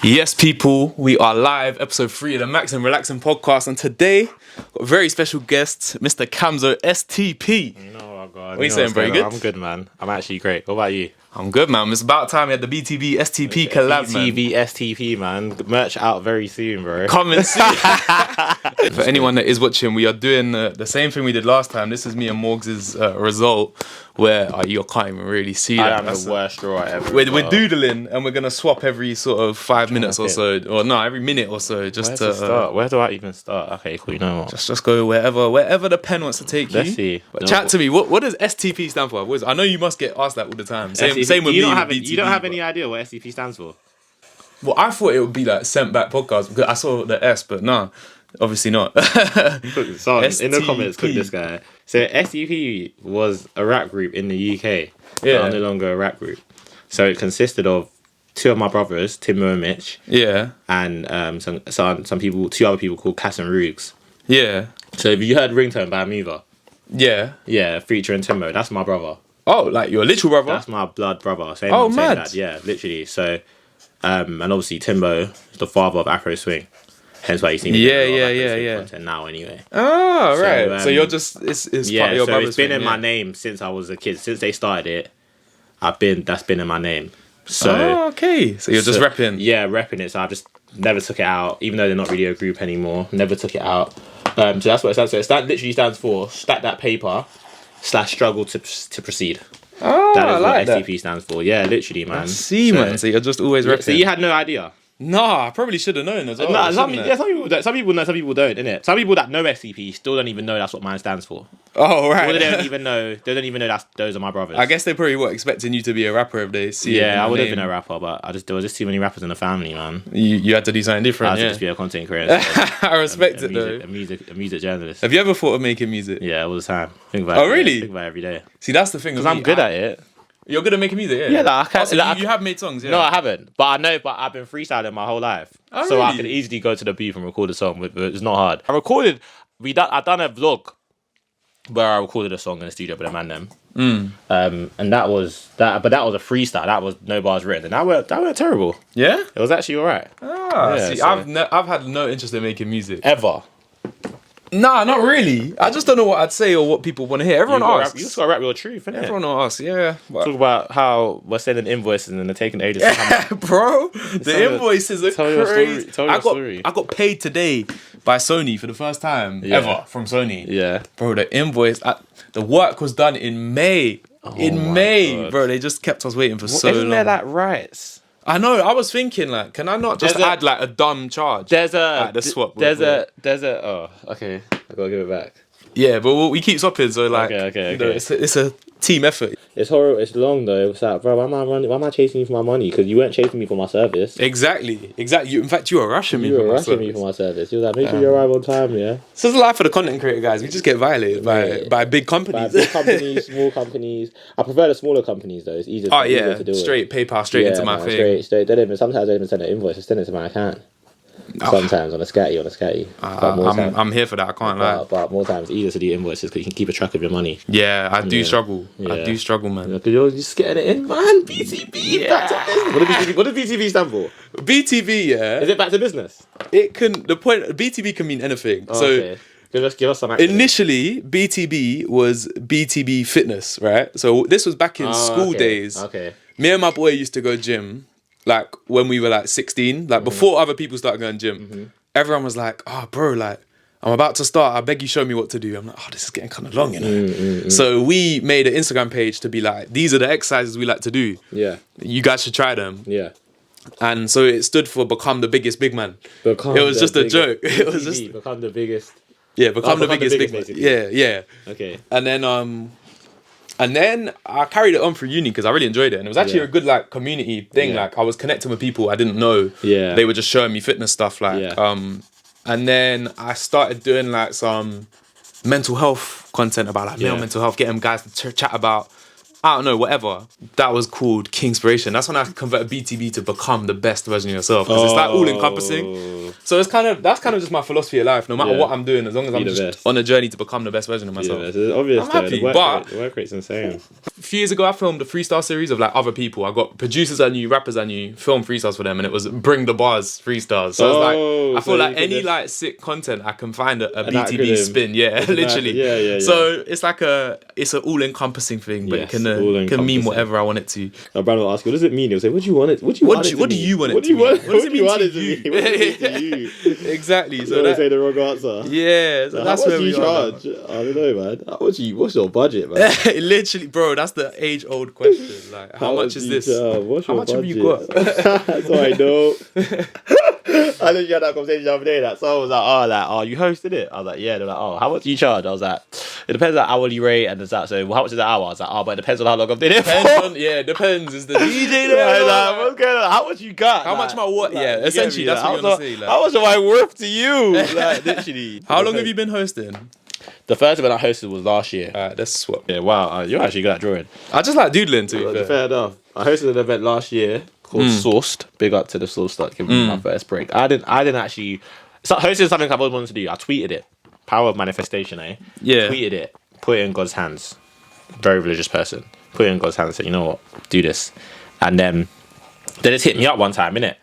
Yes, people, we are live, episode 3 of the Maxin Relaxing podcast, and today, got a very special guest, Mr. Kamzo, STP. Oh, God. What are you saying, bro? You good? I'm good, man. I'm actually great. What about you? I'm good, man. It's about time we had the BTB STP collab, man. BTB STP, man. Merch out very soon, bro. Coming soon. For anyone that is watching, we are doing the same thing we did last time. This is me and Morgs' result, where you can't even really see that. I am the worst drawer ever. We're doodling, and we're going to swap every sort of 5 minutes or so. Or no, every minute or so. Just to start. Where do I even start? Okay, cool. You know what? Just go wherever the pen wants to take you. Let's see. But chat to me. What does STP stand for? I know you must get asked that all the time. Same with me. You don't have any idea what STP stands for? Well, I thought it would be like Sent Back Podcast because I saw the S, but no, obviously not. Son, in the comments, click this guy. So STP was a rap group in the UK. Yeah. No longer a rap group. So it consisted of two of my brothers, Timbo and Mitch. Yeah. And some people, two other people called Cass and Roogs. Yeah. So have you heard Ringtone by Mover? Yeah. Yeah, featuring Timbo. That's my brother. Oh, like your literal brother? That's my blood brother. Same mad. dad. Yeah, literally. So, and obviously Timbo is the father of Afroswing. Hence why you see me yeah. content now anyway. Oh, right. So you're just it's part of your brother's it's been thing, in my name since I was a kid. Since they started it, that's been in my name. So okay. So you're just repping. Yeah, repping it. So I just never took it out, even though they're not really a group anymore. Never took it out. So that's what it stands for. It literally stands for stack that paper / struggle to proceed. Oh, that is I like what STP stands for. Yeah, literally, man. Man. So you're just always repping. So you had no idea? Nah, I probably should have known as well. Some people know, some people don't, innit? Some people that know STP still don't even know that's what mine stands for. Oh, right. Or they don't even know those are my brothers. I guess they probably were expecting you to be a rapper if they see it. Yeah, I would have been a rapper, but there was just too many rappers in the family, man. You had to do something different. I had to just be a content creator. I respect it, though. A music journalist. Have you ever thought of making music? Yeah, all the time. Think about it. Oh, really? Think about it every day. See, that's the thing. Because I'm good at it. You're good at making music, yeah? Yeah, like, I can't. So you have made songs, yeah? No, I haven't. But I know, I've been freestyling my whole life. Oh, so really? I could easily go to the booth and record a song. But it's not hard. I done a vlog where I recorded a song in the studio with a man them. And that was that. But that was a freestyle. That was no bars written. And that went terrible. Yeah? It was actually alright. See, I've had no interest in making music. Ever. Nah, not really. I just don't know what I'd say or what people want to hear. Everyone asks. You just gotta rap your truth, innit? Everyone asks, yeah. Talk about how we're sending invoices and they're taking ages to come out. Bro, the invoices are crazy. Tell your story. I got paid today by Sony for the first time ever from Sony. Yeah. Bro, the invoice, the work was done in May. God. Bro, they just kept us waiting for so long. Isn't there like rights? I know. I was thinking, like, can I not just add like a dumb charge? There's the swap. Oh, okay. I gotta give it back. Yeah, but we keep swapping, so like, okay. You know, it's a team effort. It's horrible. It's long though. It's like, bro, why am I chasing you for my money? Because you weren't chasing me for my service. Exactly. In fact, you were rushing me. You were rushing me for my service. You was like, make sure you arrive on time. Yeah. So it's the life of the content creator, guys. We just get violated by big companies. By big companies, small companies. I prefer the smaller companies though. It's easier. Easier to do straight PayPal, straight into my thing. Straight. Sometimes I don't even send an invoice. Just send it to my account. Sometimes on a scatty. I'm here for that. I can't lie. But more times, it's easier to do invoices because you can keep a track of your money. Yeah, I do struggle. Yeah. I do struggle, man. Because you're just getting it in, man. BTB. Yeah. Back to business. What does BTB stand for? BTB, yeah. Is it back to business? BTB can mean anything. Oh, okay. Give us some actions. Initially, BTB was BTB Fitness, right? So this was back in school days. Okay. Me and my boy used to go gym. Like when we were like 16, like before other people started going gym, everyone was like, "Oh, bro, like I'm about to start. I beg you, show me what to do." I'm like, "Oh, this is getting kind of long, you know." So we made an Instagram page to be like, "These are the exercises we like to do. Yeah, you guys should try them." Yeah. And so it stood for become the biggest big man. It was just a joke. It was just become the biggest. Yeah, become the biggest big man. Yeah. Okay. And then I carried it on through uni because I really enjoyed it. And it was actually a good like community thing. Yeah. Like I was connecting with people I didn't know. Yeah. They were just showing me fitness stuff. Like, Yeah. And then I started doing like some mental health content about like male mental health, getting guys to chat about, I don't know, whatever. That was called Kingspiration. That's when I converted BTB to become the best version of yourself. Because it's like all encompassing. So it's that's kind of just my philosophy of life. No matter what I'm doing, as long as I'm the just best. on a journey to become the best version of myself. It's obvious. I'm happy, The work rate's insane. A few years ago, I filmed a freestyle series of like other people. I got producers I knew, rappers I knew, film freestyles for them, and it was Bring the Bars freestyles. So it's like, I feel like any like sick content I can find a BTB spin. Yeah, literally. Yeah. So it's like it's an all-encompassing thing, but it can mean whatever I want it to. My brother will ask you, what does it mean? He'll say, what do you want it? What do you want it to mean? What does it mean to you? What does it mean to you? Exactly. So don't say the wrong answer. Yeah, so that's where we charge. I don't know, man. What's your budget, man? Literally, bro, that's the age-old question. Like, how much is this? How much have you got? So I know. I literally had that conversation the other day. That someone was like, you hosted it? I was like, yeah. They're like, how much do you charge? I was like, it depends on hourly rate and that. So how much is the hour? I was like, but it depends on how long I've been here for. Depends. Is the DJ there? Like, what's going on? How much you got? How much am I what? Yeah, essentially, that's what you're gonna say. Like, how much am I worth to you? Like, literally. How long have you been hosting? The first event I hosted was last year. Alright, let's swap. Yeah, wow, you're actually good at drawing. I just like doodling too. Fair enough. I hosted an event last year called Sourced. Big up to the Sourced that gave me my first break. I didn't actually. Hosting something I've always wanted to do. I tweeted it. Power of manifestation, eh? Yeah. Tweeted it. Put it in God's hands. Very religious person. Put it in God's hands and said, you know what? Do this. And then they just hit me up one time, innit?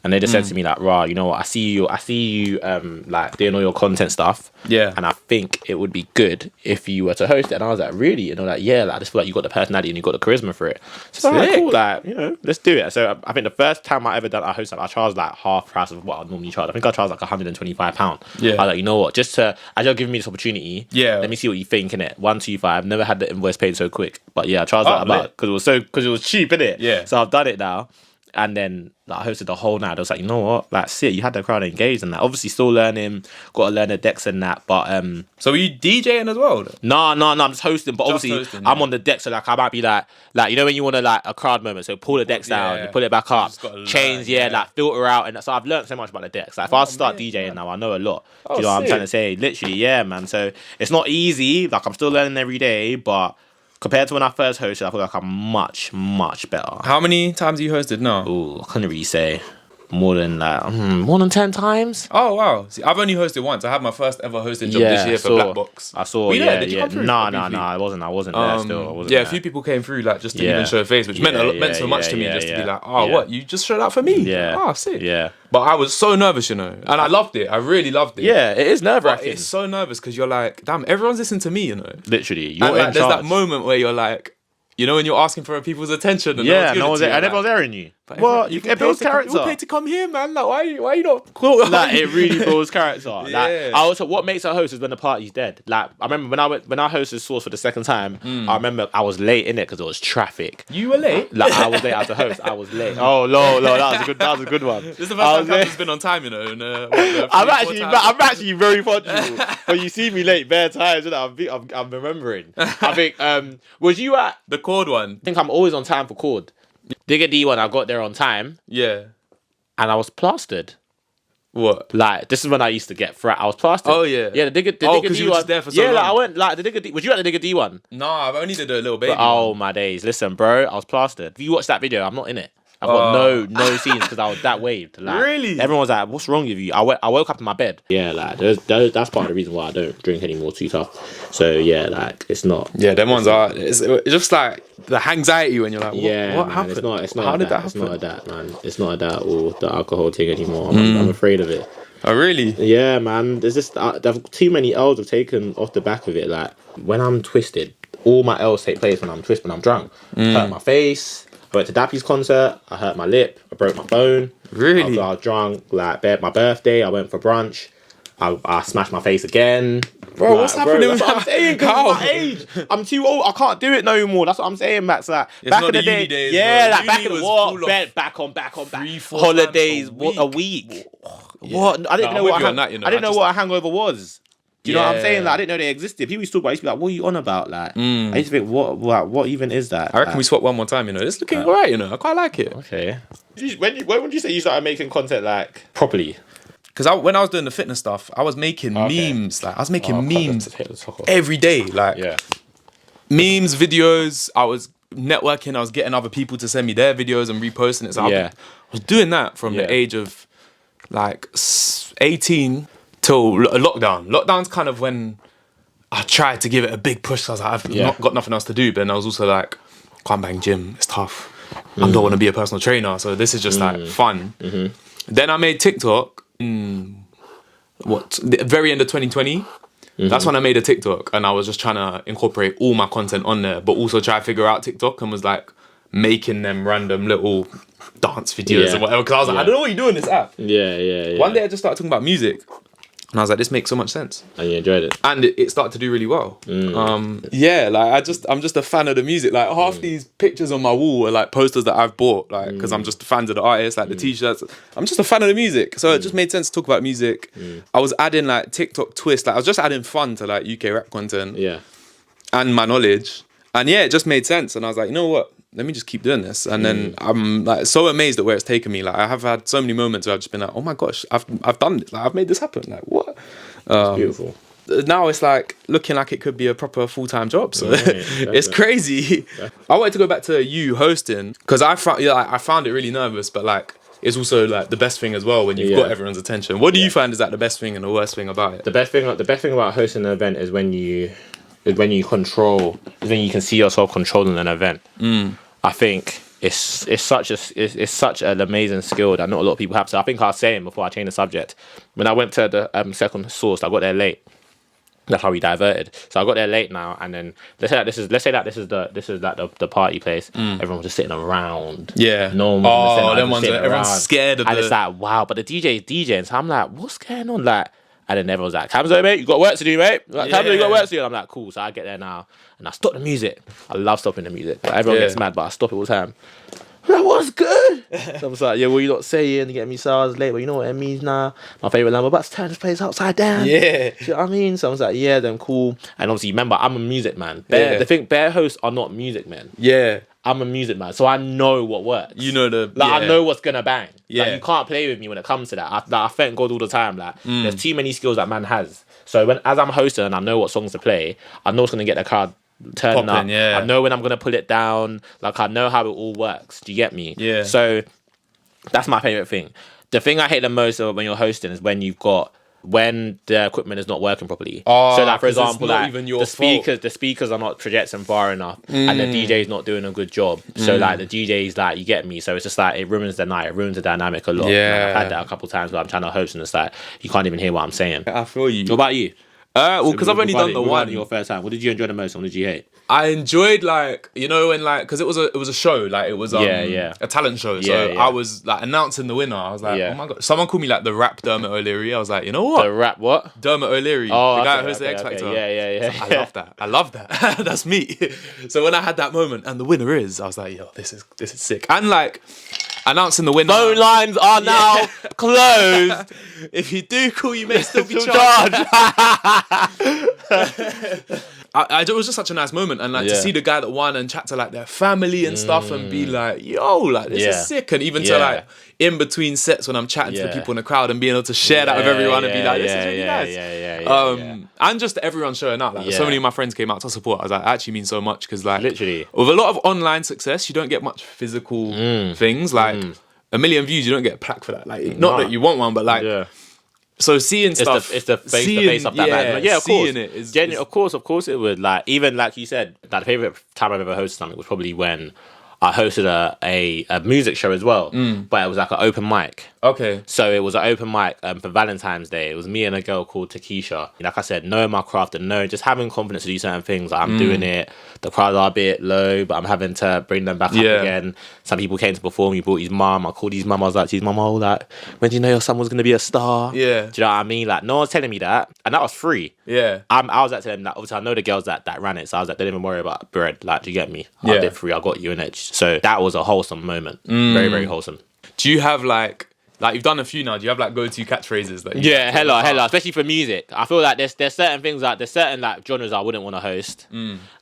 And they just said to me like, "Rah, you know what? I see you, like doing all your content stuff. Yeah. And I think it would be good if you were to host it." And I was like, "Really?" And they're like, "Yeah, like I just feel like you got the personality and you got the charisma for it." So I'm like, cool, like, let's do it. So I think the first time I hosted, I charged like half price of what I normally charge. I think I charged like £125. Yeah. I was like, you know what? Just as you're giving me this opportunity, let me see what you think, innit? 125. Never had the invoice paid so quick, but yeah, I charged that about because it was cheap, innit? Yeah. So I've done it now. And then I hosted the whole night. I was like, you know what? Like, shit, you had the crowd engaged and that. Obviously, still learning. Got to learn the decks and that. But so were you DJing as well? No. I'm just hosting. But obviously, I'm on the deck, so like I might be like you know when you want to like a crowd moment. So pull the decks down, you pull it back up, change, like filter out, and so I've learned so much about the decks. Like if I start DJing now, I know a lot. Do you know what I'm trying to say? Literally, yeah, man. So it's not easy. Like I'm still learning every day, but compared to when I first hosted, I feel like I'm much, much better. How many times have you hosted now? Ooh, I couldn't really say. More than 10 times. Oh wow! See, I've only hosted once. I had my first ever hosting job this year for Black Box. I saw. Did you come through? No, I wasn't there still. A few people came through like just to even show face, which meant so much to me just to be like, what, you just showed up for me? Yeah. Oh, sick. Yeah. But I was so nervous, and I loved it. I really loved it. Yeah, it is nerve-wracking. It's so nervous because you're like, damn, everyone's listening to me, Literally, you're and there's that moment where you're like, when you're asking for people's attention and everyone's airing you. Well, it builds character. You're paid to come here, man. Like, why are you not cool? Like, it really builds character. Yeah. Like, what makes a host is when the party's dead. Like, I remember when I hosted Source for the second time, I remember I was late in it because there was traffic. You were late? Like, I was late as a host. I was late. Oh, no, that was a good one. This is the first time Kamzo's been on time, And, I'm actually very punctual. But you see me late bare times, and I'm remembering. I think, was you at the chord one? I think I'm always on time for chord. Digger D one, I got there on time. Yeah. And I was plastered. What? Like, this is when I used to get frat. I was plastered. Oh, yeah. Yeah, the Digger D because you were just there for so long. Like, I went, like, the Digger D... Was you at the Digger D one? No, I've only did a little baby. Oh, my days. Listen, bro, I was plastered. If you watch that video, I'm not in it. I've got no scenes because I was that waved. Like, really? Everyone was like, what's wrong with you? I woke up in my bed. Yeah, like, that's part of the reason why I don't drink anymore too tough. So, yeah, like, it's not... Yeah, them ones are... It's just like the anxiety when you're like, what happened? It's not How did that happen? It's not that, man. It's not that or the alcohol thing anymore. I'm afraid of it. Oh, really? Yeah, man. There's just... too many L's have taken off the back of it. Like, when I'm twisted, all my L's take place when I'm twisted, when I'm drunk. Hurt my face... I went to Dappy's concert, I hurt my lip, I broke my bone. Really? I was drunk, like, my birthday, I went for brunch, I smashed my face again. Bro, what's happening with that? I'm saying, because my age, I'm too old, I can't do it no more. That's what I'm saying, Max. Like, back in the day, days, like, back in the war, back on, holidays, a week. What? I didn't know what a hangover was. Do you know what I'm saying? Like, I didn't know they existed. People used to talk about it, used to be like, what are you on about? Like, I used to think, what even is that? I reckon we swap one more time, It's looking alright, I quite like it. Okay. When would you say you started making content, like, properly? Because when I was doing the fitness stuff, I was making memes. Like, I was making memes every day. Like, memes, videos. I was networking. I was getting other people to send me their videos and reposting it. So I was doing that from the age of like 18 till lockdown. Lockdown's kind of when I tried to give it a big push. I was like, I've not got nothing else to do. But then I was also like, can't bang gym. It's tough. I don't want to be a personal trainer. So this is just like fun. Then I made TikTok in the very end of 2020. That's when I made a TikTok, and I was just trying to incorporate all my content on there, but also try to figure out TikTok, and was like making them random little dance videos or whatever. Because I was like, I don't know what you do in this app. Yeah. One day I just started talking about music, and I was like, this makes so much sense. And you enjoyed it. And it started to do really well. Yeah, like I'm just a fan of the music. Like half these pictures on my wall are like posters that I've bought, like because I'm just fans of the artists, like the t-shirts. I'm just a fan of the music, so it just made sense to talk about music. I was adding like TikTok twist, like I was just adding fun to like UK rap content. And my knowledge, and yeah, it just made sense. And I was like, you know what? Let me just keep doing this. And then I'm like so amazed at where it's taken me. Like I have had so many moments where I've just been like, oh my gosh, I've done it. Like I've made this happen. Like what? It's beautiful. Now it's like looking like it could be a proper full-time job. So it's crazy. I wanted to go back to you hosting because I found it really nervous, but like it's also like the best thing as well when you've got everyone's attention. What do you find is like the best thing and the worst thing about it? The best thing about hosting an event is when you can see yourself controlling an event. I think it's such an amazing skill that not a lot of people have. So I think I was saying before I changed the subject, when I went to the second source, I got there late. That's how we diverted. So I got there late now, and then let's say that this is the party place. Everyone was just sitting around. Yeah. No one was them ones that everyone's scared of. And it's like, wow, but the DJ's DJing. So I'm like, what's going on? Like, and then everyone's like, Kamzo, mate, you got work to do, mate. Like, Kamzo, you got work to do. And I'm like, cool. So I get there now, and I stop the music. I love stopping the music. Like, everyone gets mad, but I stop it all the time. I'm like, what's good? So I was like, yeah, what you not saying? You get me, so I was late, but you know what it means now. My favourite line, we're about to turn this place upside down. Yeah. Do you know what I mean? So I was like, yeah, then cool. And obviously, remember, I'm a music man. Bear hosts are not music men. Yeah. I'm a music man, so I know what works. You know I know what's gonna bang. Yeah. Like, you can't play with me when it comes to that. I thank God all the time. Like, there's too many skills that man has. So as I'm hosting and I know what songs to play, I know what's gonna get the crowd turning up. Yeah. I know when I'm gonna pull it down. Like, I know how it all works. Do you get me? Yeah. So that's my favorite thing. The thing I hate the most when you're hosting is when the equipment is not working properly. So like, for example, like the speakers are not projecting far enough, and the DJ's not doing a good job. So like the DJ's like, you get me. So it's just like it ruins the night, it ruins the dynamic a lot. Yeah. Like, I've had that a couple of times where I'm trying to host and it's like you can't even hear what I'm saying. I feel you. What about you? Well, because I've only done the one. Your first time. What did you enjoy the most? And what did you hate? I enjoyed, like, you know, when like, because it was a show, like it was a talent show. So I was like announcing the winner. I was like, oh my god, someone called me like the rap Dermot O'Leary. I was like, you know what? The rap what? Dermot O'Leary, the guy who hosted X Factor. Yeah. So I love that. That's me. So when I had that moment and the winner is, I was like, yo, this is sick. And like announcing the winner. Phone lines are now closed. If you do call, you may still be charged. It was just such a nice moment, and like to see the guy that won and chat to like their family and stuff, and be like, yo, like this is sick. And even to like in between sets when I'm chatting to the people in the crowd and being able to share that with everyone and be like, this is really nice. And just everyone showing up. Like so many of my friends came out to support. I was like, it actually means so much, because like literally with a lot of online success, you don't get much physical things. Like a million views, you don't get a plaque for that. Like not that you want one, but like so seeing stuff, it's the face of that man. Yeah, of course. Seeing it is of course it would. Like, even like you said, like, the favorite time I've ever hosted something was probably when I hosted a music show as well, but it was like an open mic. Okay. So it was an open mic for Valentine's Day. It was me and a girl called Takesha. Like I said, knowing my craft and just having confidence to do certain things. Like, I'm doing it. The crowds are a bit low, but I'm having to bring them back up again. Some people came to perform. He brought his mum. I called his mum. I was like, to his mum, oh, like, when do you know your son was going to be a star? Yeah. Do you know what I mean? Like, no one's telling me that. And that was free. Yeah. I was like telling them that, obviously I know the girls that ran it. So I was like, don't even worry about bread. Like, do you get me? I did free. I got you in it. So that was a wholesome moment. Very, very wholesome. Do you have like you've done a few now? Do you have like go-to catchphrases? That hella, especially for music. I feel like there's certain things, like there's certain like genres I wouldn't want to host.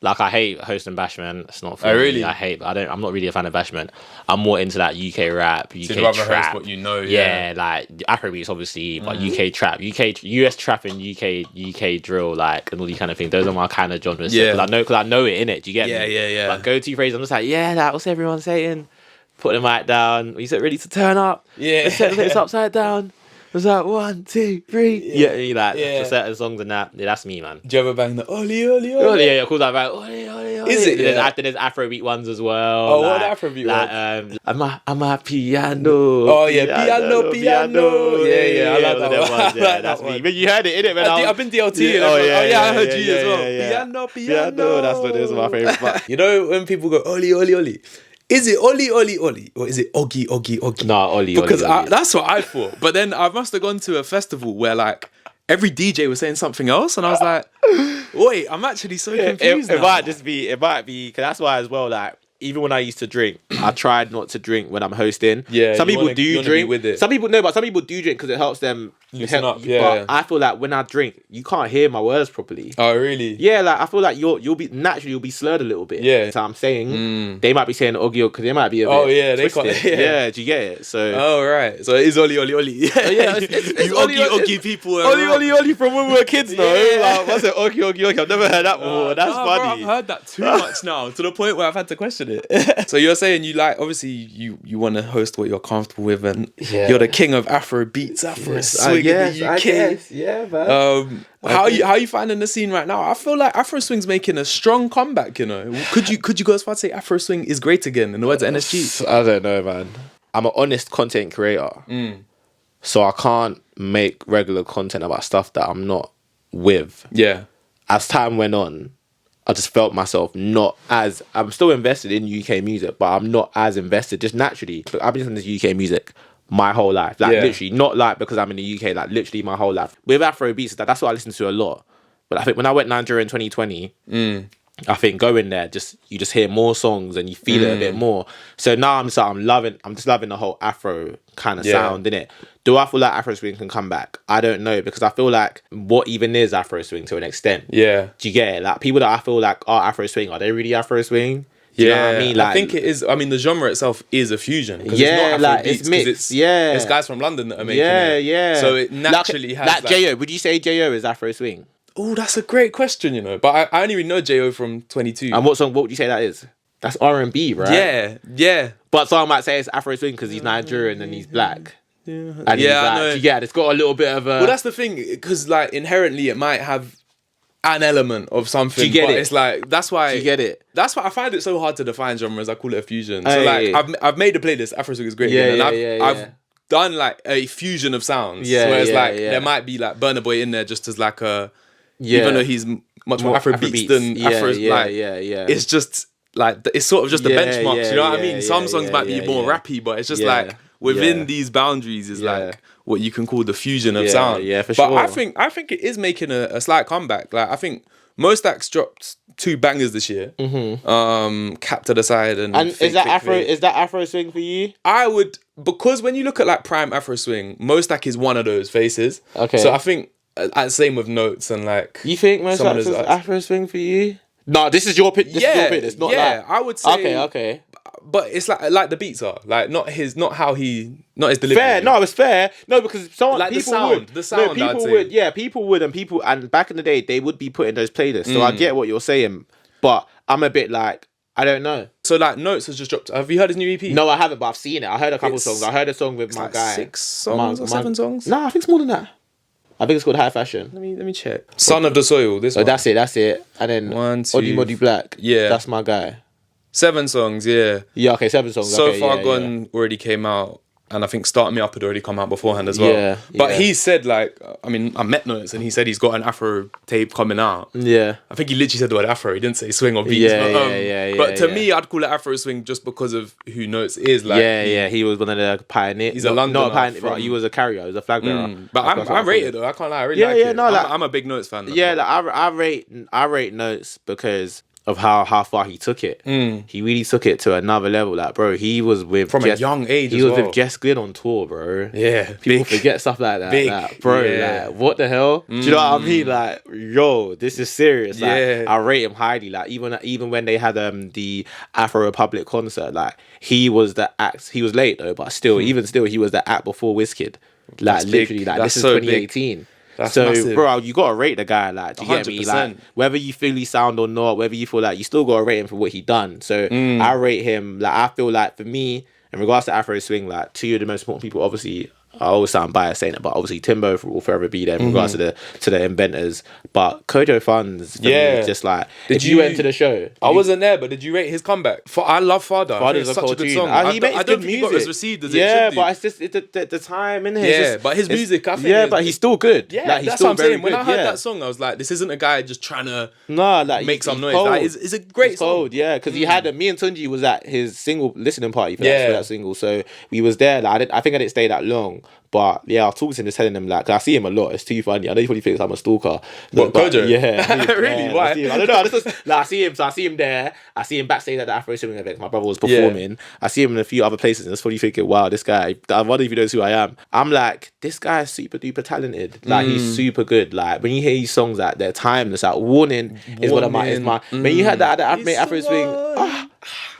Like, I hate hosting Bashment. It's not for me. I hate. I'm not really a fan of Bashment. I'm more into that UK rap, UK trap. What you know, like Afrobeats obviously, but UK trap, US trap, and UK drill, like, and all these kind of things. Those are my kind of genres. Yeah. Because I know it in it. Do you get me? Yeah. Like, go-to phrase, I'm just like, like, what's everyone saying? Put the mic down. Is it ready to turn up? Yeah. Let's set the place upside down. was like 1, 2, 3. Yeah, like for certain songs and that. Yeah, that's me, man. Do you ever bang the Oli Oli Oli? Oh, yeah, of course I bang Oli Oli Oli. Is it? Yeah. There's Afrobeat ones as well. Oh, what Afrobeat ones? I'm a piano. Oh yeah, piano. Yeah, I like that one. Yeah, that's me. But you heard it, innit? I've been DLT. I heard you as well. Piano. That's what it is, my favorite part. You know when people go Oli Oli Oli, is it Oli Oli Oli or is it Oggy Oggy Oggy? Nah, Oli. Because that's what I thought. But then I must have gone to a festival where like every DJ was saying something else, and I was like, wait, I'm actually so confused. It might be because that's why as well. Like even when I used to drink, I tried not to drink when I'm hosting. Yeah, some people do drink with it. Some people no, but some people do drink because it helps them loosen up. But I feel like when I drink, you can't hear my words properly. Oh really? Yeah, like I feel like you'll be slurred a little bit. Yeah. So I'm saying they might be saying Oggy because they might be a bit. Oh yeah, they twisted. can't. Yeah, do you get it? So. Oh right, so it is Oli Oli Oli. Yeah, it's you Oggy people. Oli from when we were kids, no. Like, what's it? Oggy. I've never heard that before. That's funny. Bro, I've heard that too much now to the point where I've had to question it. So you're saying you like obviously you want to host what you're comfortable with, and you're the king of Afro beats, Afro swing in the UK. Yeah, man. How you finding the scene right now? I feel like Afro swing's making a strong comeback. You know, could you go as far as say Afro swing is great again? In the words of NSG, I don't know, man. I'm an honest content creator, so I can't make regular content about stuff that I'm not with. Yeah. As time went on, I just felt myself I'm still invested in UK music, but I'm not as invested just naturally. But I've been listening to UK music my whole life. Like literally, not like because I'm in the UK, like literally my whole life. With Afro beats, that's what I listen to a lot. But I think when I went Nigeria in 2020, I think going there, you just hear more songs and you feel it a bit more. So now I'm just loving the whole Afro kind of sound, innit? Do I feel like Afro swing can come back? I don't know, because I feel like what even is Afro swing to an extent? Yeah. Do you get it? Like people that I feel like are Afro swing, are they really Afro swing? Do you know what I mean? Like, I think it is. I mean, the genre itself is a fusion. Yeah, it's not like Afro it's mixed. It's guys from London that are making it. Yeah. So it naturally has like J.O. Would you say J.O. is Afro swing? Oh, that's a great question, you know. But I only really know J.O. from 22. And what would you say that is? That's R&B, right? Yeah. But someone might say it's Afro swing because he's Nigerian and he's black. Yeah, and he's like, I know. Yeah, it's got a little bit of a... Well, that's the thing, because like inherently it might have an element of something. Do you get but it? It's like, that's why... Do you get it? That's why I find it so hard to define genres. I call it a fusion. So like, I've made a playlist, Afro swing is great. I've done like a fusion of sounds. Where it's there might be like Burna Boy in there just as like a... Even though he's much more Afro beats than Afro... It's just like, it's sort of just the benchmarks, you know what I mean? Some songs might be more rappy, but it's just like within these boundaries is like what you can call the fusion of sound. Yeah, for sure. But I think it is making a slight comeback. Like I think Most Acts dropped 2 bangers this year. Cap to the Side and is that Afro swing for you? I would, because when you look at like prime Afro swing, Most Acts is one of those faces. Okay. So I think same with Notes and like. You think Most Acts is Afro swing for you? No, this is your pick. This is your pick. It's not like... I would say... Okay. But it's like the beats are. Like, not his delivery. Fair. No, it's fair. No, because like people the sound, people would. Yeah, people would. And back in the day, they would be putting those playlists. So I get what you're saying. But I'm a bit like, I don't know. So like Notes has just dropped. Have you heard his new EP? No, I haven't, but I've seen it. I heard a couple songs. I heard a song with my like guy. 6 songs or 7 songs? No, I think it's more than that. I think it's called High Fashion. Let me check. Son of the Soil. This one. That's it. And then 1, 2, Oddy Moddy Black. Yeah, that's my guy. 7 songs. Yeah. Yeah. Okay, 7 songs. So Far Gone already came out, and I think Start Me Up had already come out beforehand as well. Yeah. But he said like, I mean, I met Notes, and he said he's got an Afro tape coming out. Yeah. I think he literally said the word Afro. He didn't say swing or beats. But to me, I'd call it Afro swing just because of who Notes is. Like, he was one of the pioneers. He's a Londoner. Not a pioneer, but he was a carrier. He was a flag bearer. But I'm rated though. I can't lie. I really like it. No, like, I'm a big Notes fan. I rate Notes because of how far he took it. He really took it to another level. Like, bro, he was with a young age. He was with Jess Glynn on tour, bro. Yeah, people forget stuff like that. Like, bro, like, what the hell? Do you know what I mean? Like, yo, this is serious. Like, I rate him highly. Like, even when they had the Afro Republic concert, like he was the act. He was late though, but still, he was the act before Wizkid. Like, literally, like this is 2018. Big. That's massive. Bro, you gotta rate the guy. Like, do you 100%. Get me? Like, whether you feel he sound or not, whether you feel like you still gotta rate him for what he done. So I rate him. Like, I feel like for me, in regards to Afro swing, like 2 of the most important people, obviously I always sound biased saying it, but obviously Timbo will forever be there in regards to the inventors. But Kojo Funds, for me, is just like, if you went to the show, I wasn't there, but did you rate his comeback? I love Father. Father's it's such a good tune. song. I don't think he got as received as it should Yeah, do. but it's just the time in here. Yeah, but his music, I think. But he's still good. Yeah, like, he's that's still what I'm saying. When good, I heard that song, I was like, this isn't a guy just trying to make some noise. Like, it's a great song. Cold, yeah, because he had me and Tunji was at his single listening party for that single, so we was there. Like, I think I didn't stay that long. But yeah, I was talking to him, just telling him, like, 'cause I see him a lot. It's too funny. I know he probably thinks I'm a stalker. What, Kojo? Yeah. Really? Why? I don't know. I see him there. I see him backstage at the Afroswing event. My brother was performing. I see him in a few other places, and it's probably thinking, wow, this guy, I wonder if he knows who I am. I'm like, this guy is super duper talented. Like, he's super good. Like, when you hear these songs, like, they're timeless. Like, Warning is one of my, when you heard that at the Afroswing,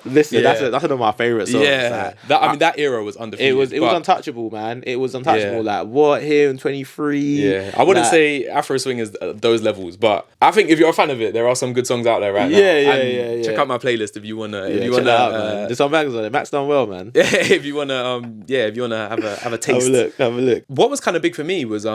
listen, that's one of my favourite songs. Yeah, like, that era was undefeated. It was untouchable, man. It was untouchable. Like, what, here in 23? Yeah, I wouldn't say Afroswing is those levels, but I think if you're a fan of it, there are some good songs out there right now. Yeah. Check out my playlist if you wanna. Check that out, man. There's some bangers on it. Max done well, man. If you wanna, have a taste. Have a look. What was kind of big for me was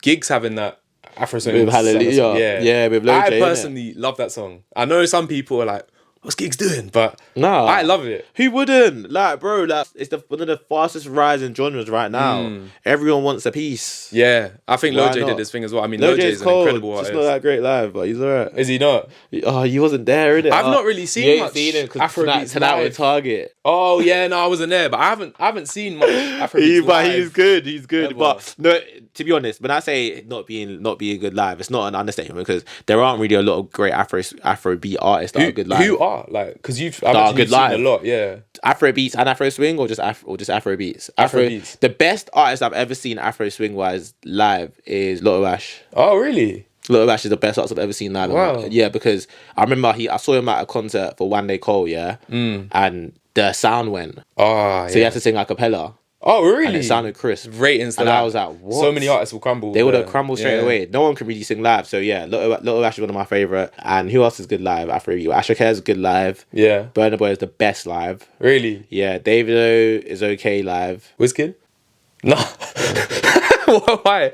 Gigs having that Afroswing with Hallelujah. Yeah, with Loj. I personally love that song. I know some people are like, what's Gigs doing? But no, I love it. Who wouldn't? Like, bro, like, it's one of the fastest rising genres right now. Everyone wants a piece. Yeah, I think Loj did his thing as well. I mean, Loj is an incredible artist. Just not that great live, but he's alright. Is he not? Oh, he wasn't there, innit? I've not really seen much Afrobeats tonight with Target. Oh yeah, no, I wasn't there, but I haven't seen much Afrobeats But live. he's good. Ever. But no, to be honest, when I say not being good live, it's not an understatement, because there aren't really a lot of great Afrobeat artists that are good live. Who are, like, because I've seen a lot, yeah. Afrobeats and Afroswing, or just Afrobeats? Afrobeats. The best artist I've ever seen Afroswing wise live is Lotto Ash. Oh really? Lotto Ash is the best artist I've ever seen live. Wow. Yeah, because I remember I saw him at a concert for One Day Cole, and the sound went. Oh, so he had to sing a cappella. Oh really? And it sounded crisp. Ratings to and that. I was like, what? So many artists will crumble. They would have crumbled straight away. No one can really sing live. So yeah, Lotto Ash is one of my favourite. And who else is good live? Ashoka is good live. Yeah. Burna Boy is the best live. Really? Yeah. Davido is okay live. Wizkid? No. Why?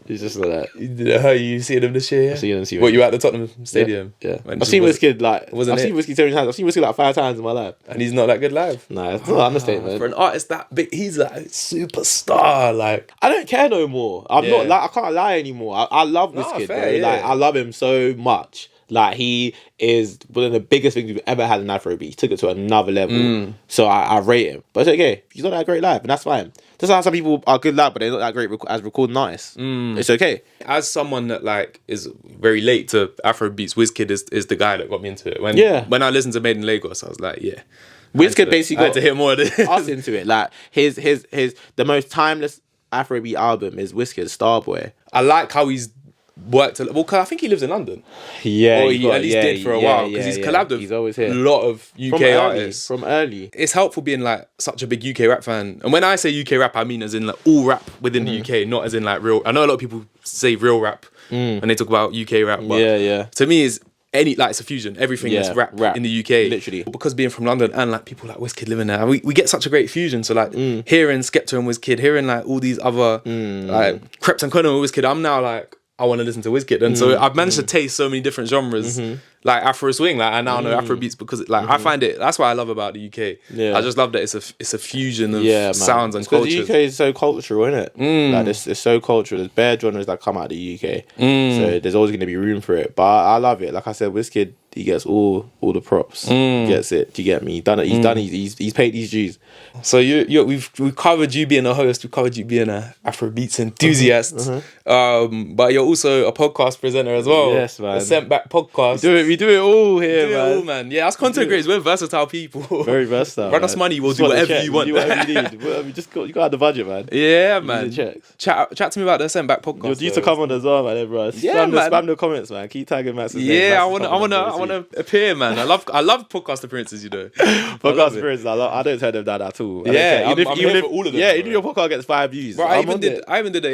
He's just like that. You seen him this year? I've seen him. What, you at the Tottenham Stadium? Yeah. I've seen Wizkid like. I've seen Wizkid 7 times. I've seen Wizkid like 5 times in my life. And he's not that good live. Nah, it's not an understatement. For an artist that big, he's like a superstar. Like, I don't care no more. I'm not like, I can't lie anymore. I love Wizkid, bro. Like, I love him so much. Like, he is one of the biggest things we've ever had in Afrobeat. He took it to another level. So I rate him. But it's okay. He's not that great live, and that's fine. Just like some people are good live, but they're not that great as recording artists. It's okay. As someone that like is very late to Afrobeats, Wizkid is the guy that got me into it. When I listened to Made in Lagos, I was like, yeah. Wizkid basically got to hear more of this. us into it. Like, his the most timeless Afrobeat album is Wizkid's Starboy. I like how he's worked cause I think he lives in London. Yeah, or he at least did for a while, because he's collabed with always here. a lot of UK artists from early. It's helpful being like such a big UK rap fan, and when I say UK rap, I mean as in like all rap within the UK, not as in like real. I know a lot of people say real rap when they talk about UK rap, but to me is it's a fusion. Everything is rap in the UK, literally. Because being from London and like people like Wizkid living there, we get such a great fusion. So like hearing Skepta and Wizkid, hearing like all these other like Krept and Conan with Wizkid, I'm now like, I want to listen to Wizkid, and so I've managed to taste so many different genres, like Afroswing. Like, I now know Afrobeats because like I find it. That's what I love about the UK. Yeah. I just love that it's a fusion of sounds and cultures. The UK is so cultural, isn't it? Like, it's so cultural. There's bare genres that come out of the UK, so there's always going to be room for it. But I love it. Like I said, Wizkid, he gets all the props. He gets it. Do you get me? He's done it. He's paid these dues. So we've covered you being a host. We've covered you being a Afrobeats enthusiast. But you're also a podcast presenter as well. Yes, man. A Sent Back podcast. We do it all here, man. Yeah, us content creators, we're versatile people. Very versatile. Run us money, we'll do whatever you want. Do whatever you need. You got the budget, man. Yeah, man. Checks. Chat to me about the Sent Back podcast. You're due to come on as well, man, bro. Spam the comments, man. Keep tagging Max. Yeah, I wanna appear, man. I love podcast appearances, you know. Podcast appearances, I don't turn them down at all. I'm here for all of them. Yeah, even your podcast gets 5 views. Bro, I even did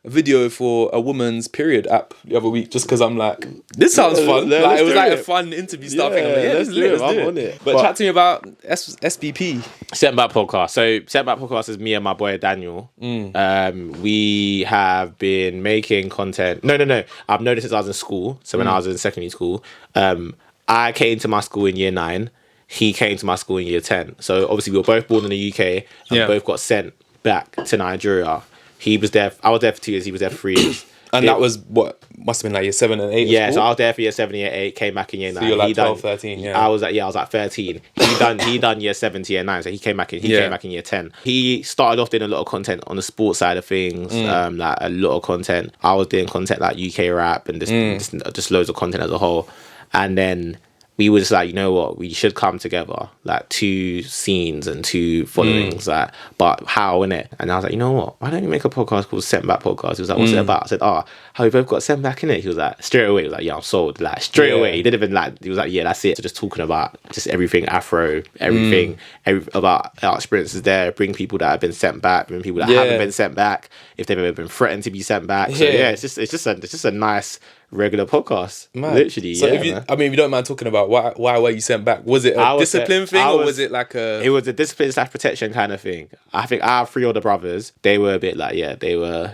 a a video for a woman's period app the other week just because I'm like, this sounds fun. Like, it was like a fun interview style thing. I'm like, let's do it. I'm on it. But chat to me about SBP. Set Back Podcast. So Set Back Podcast is me and my boy Daniel. We have been making content. No. I've noticed since I was in school. So when I was in secondary school, I came to my school in year 9. He came to my school in year 10. So obviously we were both born in the UK and both got sent back to Nigeria. He was there. I was there for 2 years. He was there for 3 years. And that was what must have been like year 7 and 8. Yeah, so I was there for year 7, year 8. Came back in year 9. So you're like 12, 13. Yeah, I was like 13. He done year 7 to year 9. So he came back in. Came back in year 10. He started off doing a lot of content on the sports side of things. Like a lot of content. I was doing content like UK rap and just loads of content as a whole. And then we were just like, you know what, we should come together, like 2 scenes and 2 followings, like, but how, innit? And I was like, you know what, why don't you make a podcast called Sent Back Podcast? He was like, what's it about? I said, how we both got sent back in it? He was like, straight away, he was like, yeah, I'm sold, like, straight away. He didn't even like, he was like, yeah, that's it. So just talking about just everything Afro, everything, about our experiences there, bring people that have been sent back, bring people that haven't been sent back, if they've ever been threatened to be sent back. So yeah, it's just a nice regular podcast. Man. Literally. So if you don't mind talking about why were you sent back? Was it a discipline thing or was it like a... It was a discipline / protection kind of thing. I think I have 3 older brothers. They were a bit like, they were,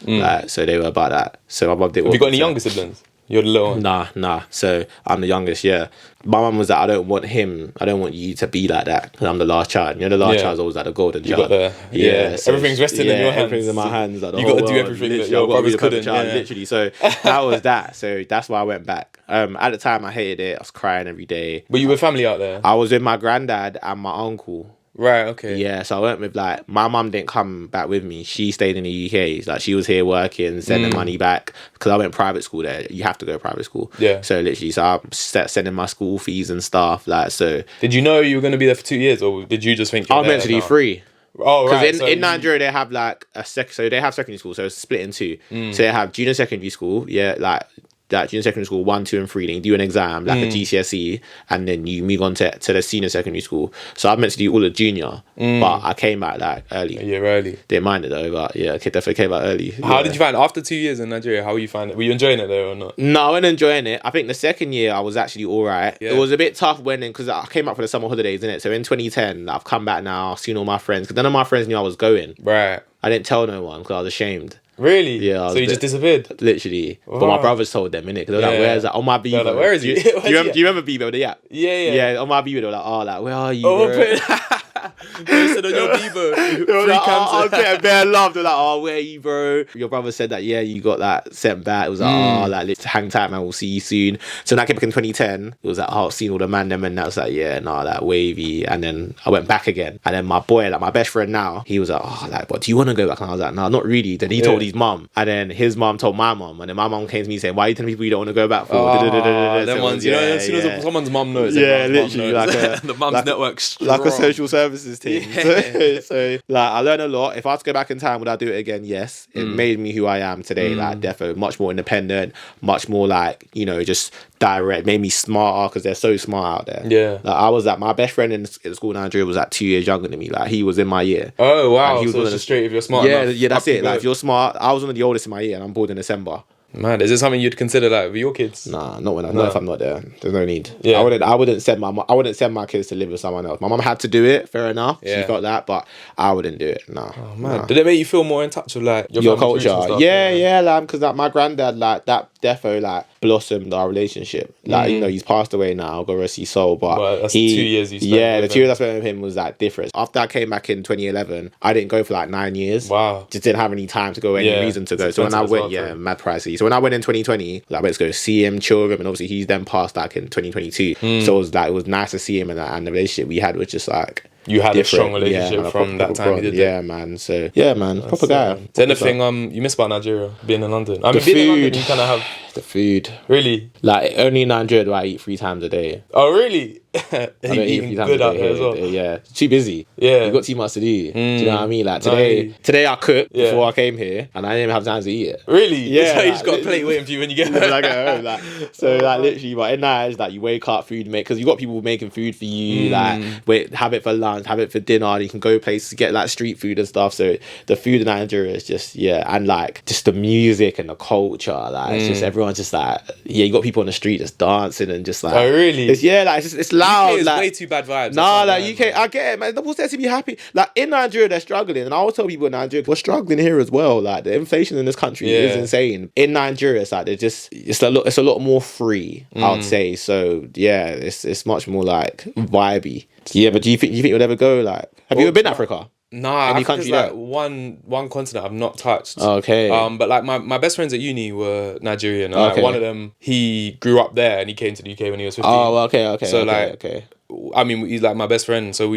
like, so they were about that. So my mum did... Have you got any younger siblings? You're the little one? Nah. So I'm the youngest, yeah. My mum was like, I don't want you to be like that because I'm the last child. The last child's always like the golden child. So everything's resting in your hands. Everything's in my hands. Like, you got to do everything that your brothers couldn't. Literally. So that was that. So that's why I went back. At the time, I hated it. I was crying every day. Were you with family out there? I was with my granddad and my uncle. Right, okay. Yeah, so I went with like, my mum didn't come back with me. She stayed in the UK. Like, she was here working, sending money back. Because I went private school there. You have to go to private school. Yeah. So literally, I'm sending my school fees and stuff. Like, so. Did you know you were going to be there for 2 years or did you just think I was meant to do 3. Oh, right. Because in Nigeria, they have like so they have secondary school. So it's split in 2. So they have junior secondary school. Yeah, like junior secondary school 1, 2 and 3, then you do an exam like a GCSE and then you move on to the senior secondary school. So I meant to do all the junior, but I came back like early. A year early. Didn't mind it though, but yeah, I definitely came out early. How did you find it? After 2 years in Nigeria, how were you finding it? Were you enjoying it though or not? No, I wasn't enjoying it. I think the second year I was actually alright. It was a bit tough because I came up for the summer holidays, innit? So in 2010, I've come back now, I've seen all my friends, because none of my friends knew I was going. Right. I didn't tell no one because I was ashamed. Really? Yeah. So you just disappeared? Literally. Wow. But my brothers told them, innit? Because they were like, where's that? On my Bieber. Like, where is he? Do you remember Bieber, the app? Yeah. Yeah, on my Bieber, they were like, where are you, bro? They said on your Bieber. Like, I was getting bare love. They're like, where are you, bro? Your brother said that, you got that sent back. It was like, let's hang tight, man. We'll see you soon. So when I came back in 2010, it was like, I've seen all the man them, and that was like, that wavy. And then I went back again. And then my boy, like my best friend now, he was like, but do you want to go back? And I was like, no, not really. Then he told his mum. And then his mum told my mum. And then my mum came to me saying, why are you telling people you don't want to go back for? Them ones, as soon as someone's mum knows. Yeah, literally. Like the mum's network strong. Like a social services team. So like I learned a lot. If I was to go back in time, would I do it again? Yes. It made me who I am today. Like defo much more independent, much more like, just direct, made me smarter because they're so smart out there. Yeah. Like I was like, my best friend in school in Nigeria was like 2 years younger than me. Like he was in my year. Oh wow. He was so it's just straight if you're smart enough. Yeah, that's it. Like if you're smart, I was one of the oldest in my year and I'm born in December. Man, is it something you'd consider like with your kids? Nah, not if I'm not there. There's no need. Yeah. I wouldn't send my kids to live with someone else. My mum had to do it, fair enough. Yeah. She got that, but I wouldn't do it. Nah. Oh man. Nah. Did it make you feel more in touch with like your culture? Yeah, like because like my granddad, like that defo like blossomed our relationship. Like he's passed away now, God rest his soul. But that's 2 years you spent. Yeah, the 2 years I spent with him was like different. After I came back in 2011, I didn't go for like 9 years. Wow. Just didn't have any time to go, any reason to go. So when I went, mad pricey. So when I went in 2020, like I went to go see him, chill with him, and obviously he's then passed like in 2022. So it was nice to see him, and the relationship we had was just like. You had a strong relationship from that time you did it. Man. So, proper guy. Is there anything you miss about Nigeria, being in London? I mean, being in London, you kind of have The food. Really? Like, only in Nigeria do I eat 3 times a day. Oh, really? I don't eat 3 times good a out day there as well. Yeah. Too busy. Yeah. You got too much to do. Do you know what I mean? Like, today I cooked before I came here, and I didn't even have time to eat it. Really? Yeah. So you just got a plate waiting for you when you get home. When I get home, like, so like literally, but in that, it's like you wake up, food make, because you got people making food for you, like have it for lunch, have it for dinner. You can go places to get like street food and stuff. So the food in Nigeria is just and like just the music and the culture, like it's just everyone's just like you got people on the street just dancing and just like really? It's loud. UK is like way too bad vibes. Nah, like UK, I get it, man. What's there to be happy? Like in Nigeria, they're struggling, and I always tell people in Nigeria, we're struggling here as well. Like the inflation in this country is insane. In Nigeria, it's like it's a lot more free, I would say. So yeah, it's much more like vibey. Yeah, but do you think you'll ever go? Like, have you ever been to Africa? Nah, Any Africa's country like there? one continent I've not touched. Okay. But like my best friends at uni were Nigerian. And like one of them, he grew up there and he came to the UK when he was 15. Oh, okay. So okay. I mean, he's like my best friend, so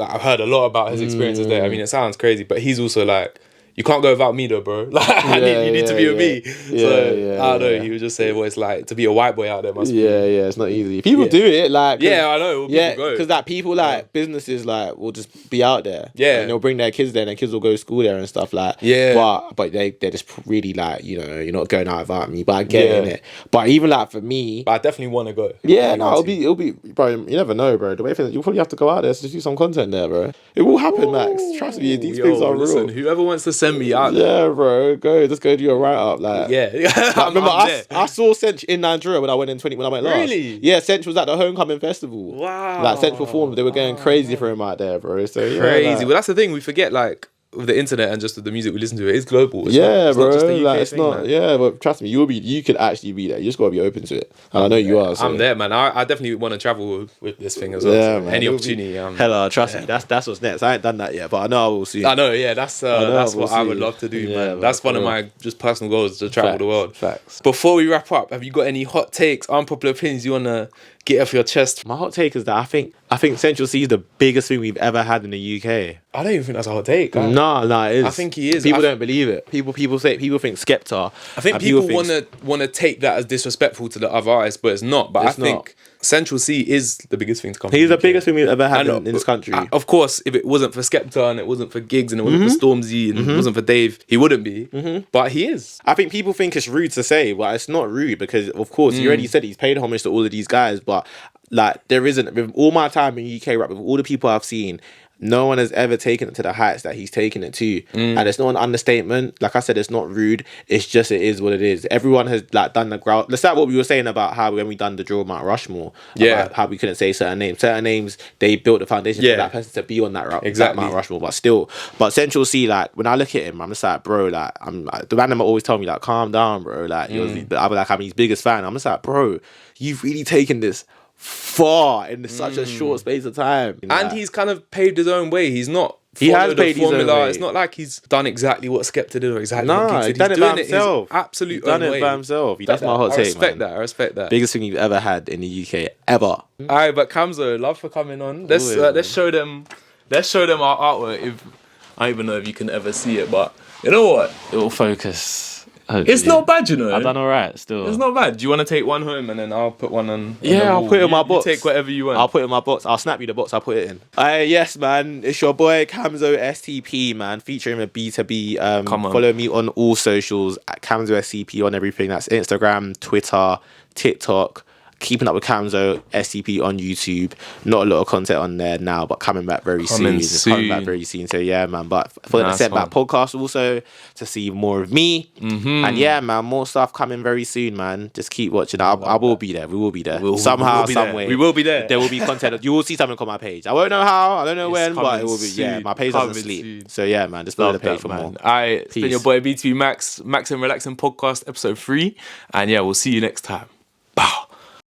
I've heard a lot about his experiences there. I mean, it sounds crazy, but he's also like, you can't go without me though, bro. Like, you need to be with me. So I don't know. He was just saying what it's like to be a white boy out there. Must be. Yeah, it's not easy. People do it, like I know. Because like people like businesses like will just be out there. Yeah, and they'll bring their kids there, and their kids will go to school there and stuff like. Yeah, but they're just really like, you know, you're not going out without me. But I get it. But even like for me, but I definitely want to go. Yeah, no, it'll be, bro. You never know, bro. The way things, you'll probably have to go out there to do some content there, bro. It will happen, Max. Trust me, these things are real. Whoever wants to send me out. Yeah, bro, just go do a write up, like. Yeah, like, remember I saw Sench in Nigeria when I went last. Really? Yeah, Sench was at the homecoming festival. Wow. Like Sench performed, they were going crazy for him out there, bro. So yeah, crazy. like, Well, that's the thing we forget, like. With the internet and just with the music we listen to, it is global. It's bro. Not just a UK like, it's thing, not. man. Yeah, but trust me, you could actually be there. You just gotta be open to it, and I know you are. So. I'm there, man. I definitely want to travel with this thing as well. Yeah, so man. Any opportunity. Hella, trust me. That's what's next. I ain't done that yet, but I know I will soon. I know. Yeah, that's what I would love to do, man. That's one of my just personal goals to travel the world. Facts. Before we wrap up, have you got any hot takes, unpopular opinions you wanna get off your chest? My hot take is that I think Central C is the biggest thing we've ever had in the UK. I don't even think that's a hot take. No, it is. I think he is. People don't believe it. People think Skepta. I think people want to take that as disrespectful to the other artists, but it's not. But I think Central C is the biggest thing to come. He's the biggest thing we've ever had in this country. Of course, if it wasn't for Skepta and it wasn't for Giggs and it wasn't for Stormzy and it wasn't for Dave, he wouldn't be. But he is. I think people think it's rude to say, but it's not rude because, of course, he already said he's paid homage to all of these guys. But like, there isn't, with all my time in UK rap, with all the people I've seen, no one has ever taken it to the heights that he's taken it to. And it's not an understatement. Like I said, it's not rude. It's just, it is what it is. Everyone has like done the ground. That's like what we were saying about how when we done the Draw Mount Rushmore. Yeah. How we couldn't say certain names. Certain names, they built the foundation for that person to be on that Mount Rushmore. But still, Central C, like, when I look at him, I'm just like, bro, like, I'm like, the random always tell me, like, calm down, bro. Like, I'm his biggest fan. I'm just like, bro, you've really taken this far in such a short space of time. And he's kind of paved his own way. He's not He has paid his own way. It's not like he's done exactly what Skepta did or exactly what Giggs did. He's done it by himself. Absolute He's done it by himself. That's my hot take, man. I respect that. Biggest thing you've ever had in the UK ever. All right, but Kamzo, love for coming on. Let's show them our artwork. If I don't even know if you can ever see it, but you know what? It will focus. Hopefully. It's not bad, you know. I've done alright still. It's not bad. Do you want to take one home and then I'll put one on? I'll put it in my box. You take whatever you want. I'll put it in my box. I'll snap you the box. I'll put it in. Yes, man. It's your boy Kamzo STP, man. Featuring a BTB. Follow me on all socials at Kamzo STP on everything. That's Instagram, Twitter, TikTok. Keeping Up with Kamzo STP on YouTube. Not a lot of content on there now, but coming back very soon. It's coming back very soon. So yeah, man. But for the Setback podcast also to see more of me. And yeah, man, more stuff coming very soon, man. Just keep watching. I will be there. We will be there. Somehow, some way. We will be there. There will be content. You will see something on my page. I won't know how. I don't know when, but it will be. Yeah, my page doesn't sleep. So yeah, man. Just follow the page for more. Alright, it's been your boy BTB Max, Maxin Relaxing Podcast, episode 3. And yeah, we'll see you next time.